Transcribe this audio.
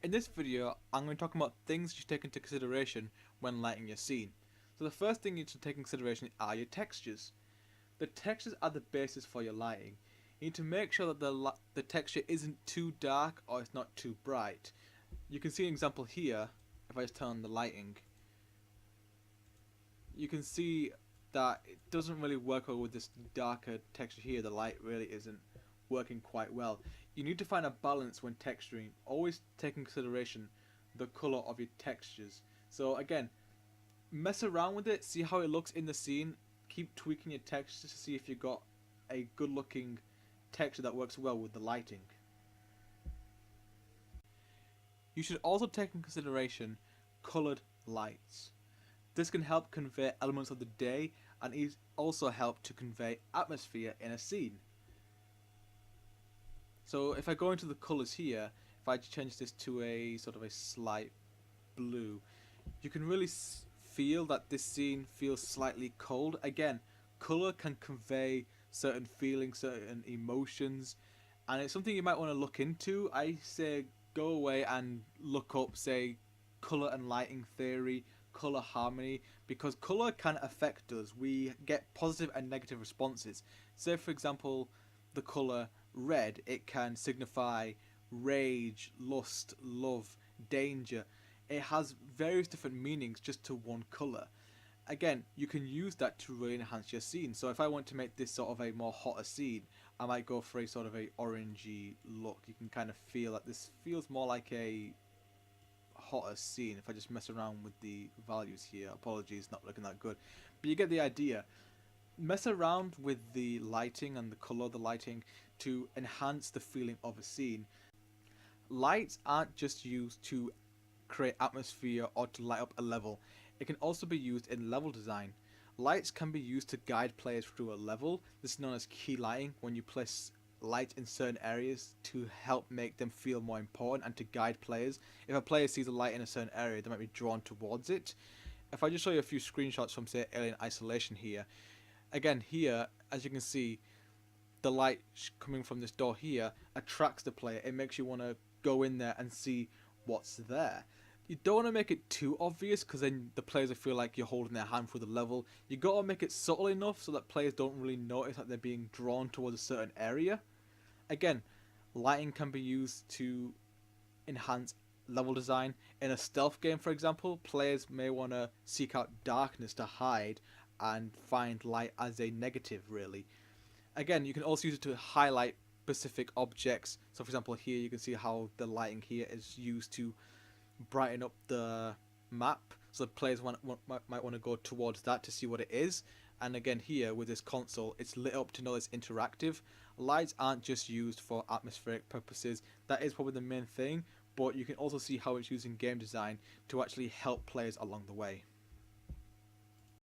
In this video, I'm going to talk about things you should take into consideration when lighting your scene. So the first thing you should take into consideration are your textures. The textures are the basis for your lighting. You need to make sure that the texture isn't too dark or it's not too bright. You can see an example here. If I just turn on the lighting, you can see that it doesn't really work well with this darker texture here. The light really isn't working quite well. You need to find a balance when texturing. Always take in consideration the color of your textures. So again, mess around with it, see how it looks in the scene. Keep tweaking your textures to see if you've got a good looking texture that works well with the lighting. You should also take in consideration colored lights. This can help convey elements of the day and also help to convey atmosphere in a scene. So if I go into the colours here, if I change this to a sort of a slight blue, you can really feel that this scene feels slightly cold. Again, colour can convey certain feelings, certain emotions, and it's something you might want to look into. I say go away and look up, say, colour and lighting theory, colour harmony, because colour can affect us. We get positive and negative responses. Say for example, the colour red, it can signify rage, lust, love, danger. It has various different meanings just to one colour. Again, you can use that to really enhance your scene. So if I want to make this sort of a more hotter scene, I might go for a sort of a orangey look. You can kind of feel that this feels more like a hotter scene if I just mess around with the values here. Apologies, not looking that good. But you get the idea. Mess around with the lighting and the colour of the lighting to enhance the feeling of a scene. Lights aren't just used to create atmosphere or to light up a level. It can also be used in level design. Lights can be used to guide players through a level. This is known as key lighting, when you place light in certain areas to help make them feel more important and to guide players. If a player sees a light in a certain area, they might be drawn towards it. If I just show you a few screenshots from, say, Alien Isolation here, again here, as you can see, the light coming from this door here attracts the player. It makes you want to go in there and see what's there. You don't want to make it too obvious, because then the players will feel like you're holding their hand through the level. You got to make it subtle enough so that players don't really notice that they're being drawn towards a certain area. Again, lighting can be used to enhance level design. In a stealth game, for example, players may want to seek out darkness to hide and find light as a negative, really. Again, you can also use it to highlight specific objects. So for example, here you can see how the lighting here is used to brighten up the map, so the players might want to go towards that to see what it is. And again, here with this console, it's lit up to know it's interactive. Lights aren't just used for atmospheric purposes. That is probably the main thing, but you can also see how it's used in game design to actually help players along the way.